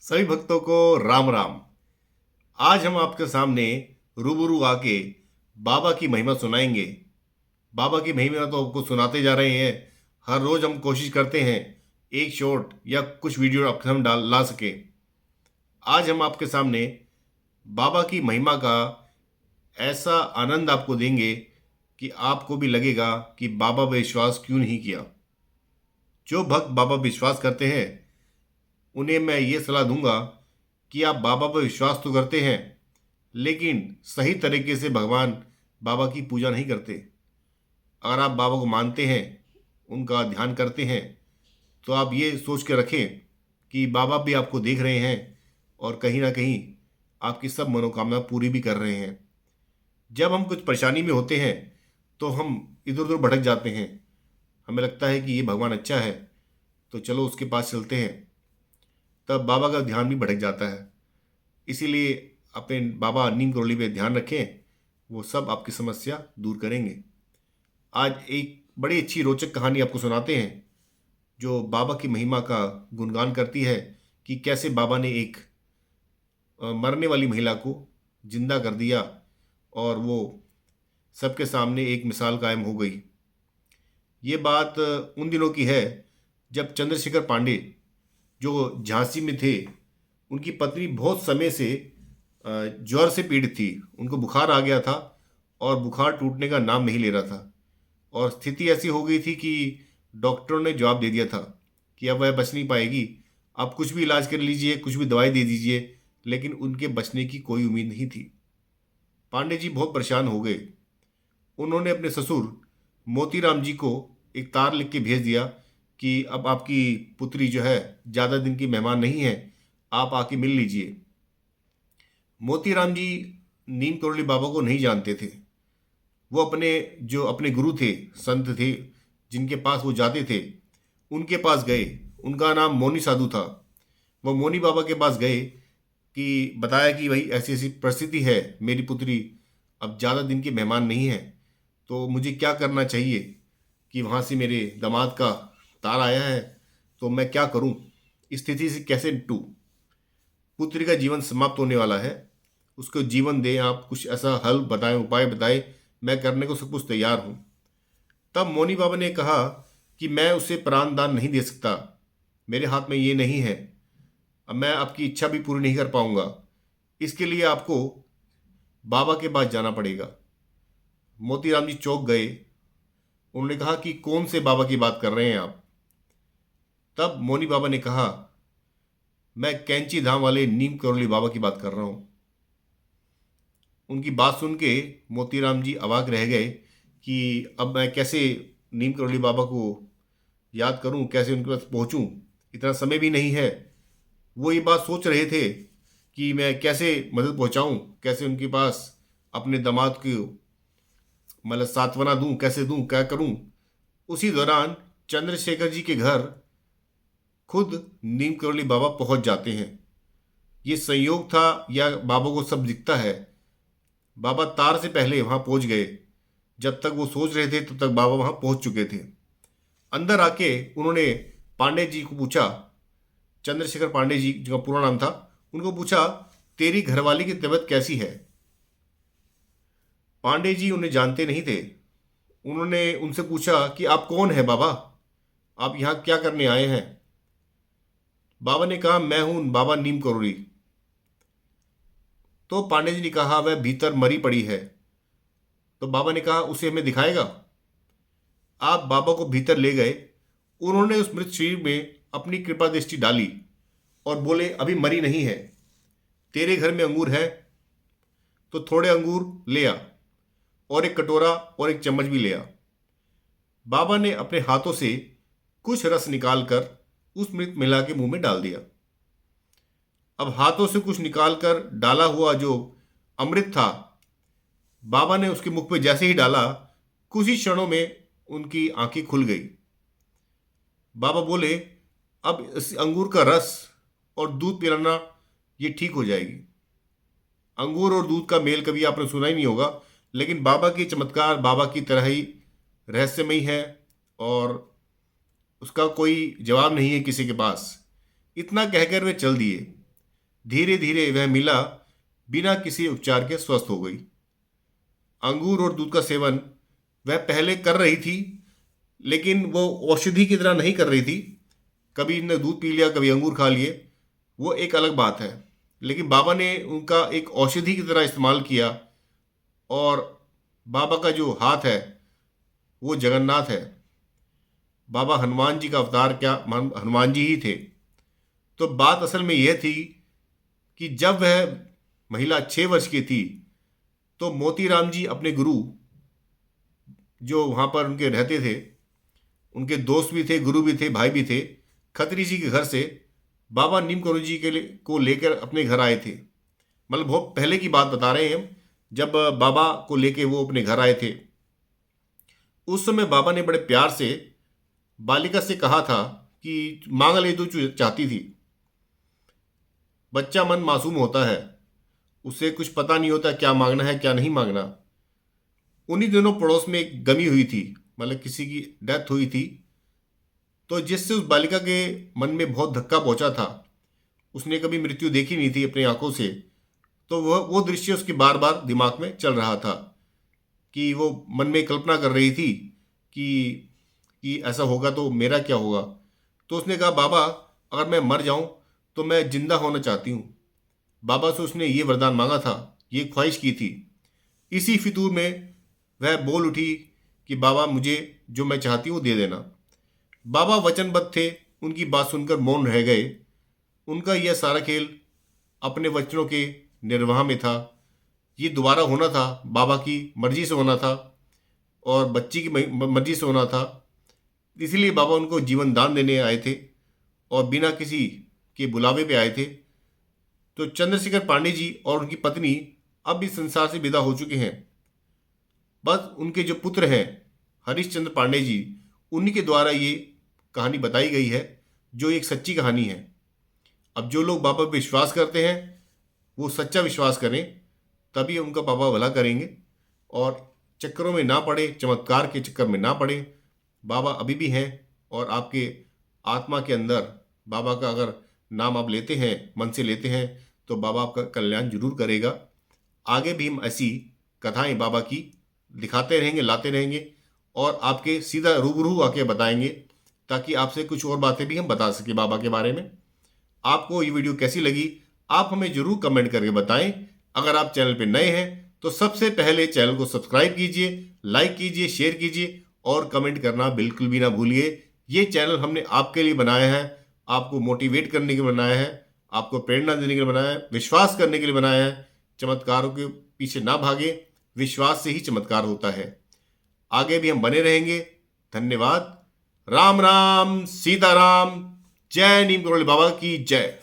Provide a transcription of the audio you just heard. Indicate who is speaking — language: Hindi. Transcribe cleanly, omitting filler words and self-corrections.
Speaker 1: सभी भक्तों को राम राम। आज हम आपके सामने रूबरू आके बाबा की महिमा सुनाएंगे। बाबा की महिमा तो आपको सुनाते जा रहे हैं। हर रोज हम कोशिश करते हैं एक शॉर्ट या कुछ वीडियो आप हम डाल ला सके। आज हम आपके सामने बाबा की महिमा का ऐसा आनंद आपको देंगे कि आपको भी लगेगा कि बाबा पे विश्वास क्यों नहीं किया। जो भक्त बाबा पे विश्वास करते हैं उन्हें मैं ये सलाह दूंगा कि आप बाबा पर विश्वास तो करते हैं, लेकिन सही तरीके से भगवान बाबा की पूजा नहीं करते। अगर आप बाबा को मानते हैं, उनका ध्यान करते हैं, तो आप ये सोच के रखें कि बाबा भी आपको देख रहे हैं और कहीं ना कहीं आपकी सब मनोकामना पूरी भी कर रहे हैं। जब हम कुछ परेशानी में होते हैं तो हम इधर उधर भटक जाते हैं। हमें लगता है कि ये भगवान अच्छा है तो चलो उसके पास चलते हैं, तब बाबा का ध्यान भी भटक जाता है। इसीलिए अपने बाबा नीम करोली पे ध्यान रखें, वो सब आपकी समस्या दूर करेंगे। आज एक बड़ी अच्छी रोचक कहानी आपको सुनाते हैं जो बाबा की महिमा का गुणगान करती है कि कैसे बाबा ने एक मरने वाली महिला को जिंदा कर दिया और वो सबके सामने एक मिसाल कायम हो गई। ये बात उन दिनों की है जब चंद्रशेखर पांडे जो झांसी में थे, उनकी पत्नी बहुत समय से ज्वर से पीड़ित थी। उनको बुखार आ गया था और बुखार टूटने का नाम नहीं ले रहा था और स्थिति ऐसी हो गई थी कि डॉक्टरों ने जवाब दे दिया था कि अब वह बच नहीं पाएगी, आप कुछ भी इलाज कर लीजिए, कुछ भी दवाई दे दीजिए, लेकिन उनके बचने की कोई उम्मीद नहीं थी। पांडे जी बहुत परेशान हो गए। उन्होंने अपने ससुर मोतीराम जी को एक तार लिख के भेज दिया कि अब आपकी पुत्री जो है ज़्यादा दिन की मेहमान नहीं है, आप आके मिल लीजिए। मोतीराम जी नीम करोली बाबा को नहीं जानते थे। वो अपने गुरु थे, संत थे, जिनके पास वो जाते थे, उनके पास गए। उनका नाम मौनी साधु था। वो मौनी बाबा के पास गए कि बताया कि भाई ऐसी ऐसी परिस्थिति है, मेरी पुत्री अब ज़्यादा दिन की मेहमान नहीं है, तो मुझे क्या करना चाहिए कि वहाँ से मेरे दामाद का तार आया है, तो मैं क्या करूँ, इस स्थिति से कैसे निपटूँ। पुत्री का जीवन समाप्त होने वाला है, उसको जीवन दें, आप कुछ ऐसा हल बताएं, उपाय बताएं, मैं करने को सब कुछ तैयार हूँ। तब मौनी बाबा ने कहा कि मैं उसे प्राण दान नहीं दे सकता, मेरे हाथ में ये नहीं है, अब मैं आपकी इच्छा भी पूरी नहीं कर पाऊंगा, इसके लिए आपको बाबा के पास जाना पड़ेगा। मोतीराम जी चौंक गए। उन्होंने कहा कि कौन से बाबा की बात कर रहे हैं आप। तब मौनी बाबा ने कहा, मैं कैंची धाम वाले नीम करोली बाबा की बात कर रहा हूँ। उनकी बात सुन के मोतीराम जी अवाक रह गए कि अब मैं कैसे नीम करोली बाबा को याद करूं, कैसे उनके पास पहुंचूं, इतना समय भी नहीं है। वो ये बात सोच रहे थे कि मैं कैसे मदद पहुंचाऊं, कैसे उनके पास अपने दामाद को मतलब सांत्वना दूं, कैसे दूं, क्या करूं। उसी दौरान चंद्रशेखर जी के घर खुद नीम करोली बाबा पहुंच जाते हैं। ये संयोग था या बाबा को सब दिखता है। बाबा तार से पहले वहां पहुंच गए। जब तक वो सोच रहे थे तब तक बाबा वहां पहुंच चुके थे। अंदर आके उन्होंने पांडे जी को पूछा, चंद्रशेखर पांडे जी जिनका पूरा नाम था, उनको पूछा, तेरी घरवाली की तबीयत कैसी है। पांडे जी उन्हें जानते नहीं थे। उन्होंने उनसे पूछा कि आप कौन है बाबा, आप यहाँ क्या करने आए हैं। बाबा ने कहा, मैं हूं बाबा नीम करोली। तो पांडे जी ने कहा, वह भीतर मरी पड़ी है। तो बाबा ने कहा, उसे हमें दिखाएगा। आप बाबा को भीतर ले गए। उन्होंने उस मृत शरीर में अपनी कृपा दृष्टि डाली और बोले, अभी मरी नहीं है, तेरे घर में अंगूर है तो थोड़े अंगूर ले आ और एक कटोरा और एक चम्मच भी ले आ। बाबा ने अपने हाथों से कुछ रस निकालकर उस मृत महिला के मुंह में डाल दिया। अब हाथों से कुछ निकालकर डाला हुआ जो अमृत था, बाबा ने उसके मुख पे जैसे ही डाला, कुछ ही क्षणों में उनकी आंखें खुल गई। बाबा बोले, अब इस अंगूर का रस और दूध पिलाना ये ठीक हो जाएगी। अंगूर और दूध का मेल कभी आपने सुना ही नहीं होगा, लेकिन बाबा की चमत्कार बाबा की तरह ही रहस्यमयी है और उसका कोई जवाब नहीं है किसी के पास। इतना कहकर वे चल दिए। धीरे धीरे वह मिला बिना किसी उपचार के स्वस्थ हो गई। अंगूर और दूध का सेवन वह पहले कर रही थी, लेकिन वो औषधि की तरह नहीं कर रही थी। कभी ने दूध पी लिया, कभी अंगूर खा लिए, वो एक अलग बात है। लेकिन बाबा ने उनका एक औषधि की तरह इस्तेमाल किया, और बाबा का जो हाथ है वो जगन्नाथ है। बाबा हनुमान जी का अवतार, क्या हनुमान जी ही थे। तो बात असल में यह थी कि जब वह महिला 6 वर्ष की थी तो मोतीराम जी अपने गुरु, जो वहाँ पर उनके रहते थे, उनके दोस्त भी थे, गुरु भी थे, भाई भी थे, खत्री जी के घर से बाबा नीम करोड़ जी के लिए को लेकर अपने घर आए थे। मतलब बहुत पहले की बात बता रहे हैं हम, जब बाबा को लेके वो अपने घर आए थे। उस समय बाबा ने बड़े प्यार से बालिका से कहा था कि मांग ले जो चाहती थी। बच्चा मन मासूम होता है, उसे कुछ पता नहीं होता क्या मांगना है क्या नहीं मांगना। उन्हीं दिनों पड़ोस में एक गमी हुई थी, मतलब किसी की डेथ हुई थी, तो जिससे उस बालिका के मन में बहुत धक्का पहुंचा था। उसने कभी मृत्यु देखी नहीं थी अपनी आंखों से, तो वो दृश्य उसके बार बार दिमाग में चल रहा था कि वो मन में कल्पना कर रही थी कि ऐसा होगा तो मेरा क्या होगा। तो उसने कहा, बाबा अगर मैं मर जाऊं तो मैं जिंदा होना चाहती हूँ। बाबा से उसने ये वरदान मांगा था, ये ख्वाहिश की थी। इसी फितूर में वह बोल उठी कि बाबा मुझे जो मैं चाहती हूँ दे देना। बाबा वचनबद्ध थे, उनकी बात सुनकर मौन रह गए। उनका यह सारा खेल अपने वचनों के निर्वाह में था। ये दोबारा होना था, बाबा की मर्जी से होना था और बच्ची की मर्जी से होना था। इसलिए बाबा उनको जीवन दान देने आए थे और बिना किसी के बुलावे पे आए थे। तो चंद्रशेखर पांडे जी और उनकी पत्नी अब इस संसार से विदा हो चुके हैं। बस उनके जो पुत्र हैं हरीशचंद्र पांडे जी, उन्हीं के द्वारा ये कहानी बताई गई है, जो एक सच्ची कहानी है। अब जो लोग बाबा पे विश्वास करते हैं वो सच्चा विश्वास करें, तभी उनका बाबा भला करेंगे और चक्करों में ना पड़े, चमत्कार के चक्कर में ना पड़े। बाबा अभी भी हैं और आपके आत्मा के अंदर बाबा का अगर नाम आप लेते हैं, मन से लेते हैं, तो बाबा आपका कल्याण जरूर करेगा। आगे भी हम ऐसी कथाएं बाबा की दिखाते रहेंगे, लाते रहेंगे और आपके सीधा रूबरू आके बताएंगे, ताकि आपसे कुछ और बातें भी हम बता सकें बाबा के बारे में। आपको ये वीडियो कैसी लगी आप हमें जरूर कमेंट करके बताएं। अगर आप चैनल पे नए हैं तो सबसे पहले चैनल को सब्सक्राइब कीजिए, लाइक कीजिए, शेयर कीजिए और कमेंट करना बिल्कुल भी ना भूलिए। ये चैनल हमने आपके लिए बनाया है, आपको मोटिवेट करने के लिए बनाया है, आपको प्रेरणा देने के लिए बनाया है, विश्वास करने के लिए बनाया है। चमत्कारों के पीछे ना भागे, विश्वास से ही चमत्कार होता है। आगे भी हम बने रहेंगे। धन्यवाद। राम राम, सीताराम। जय नीम करोली बाबा की जय।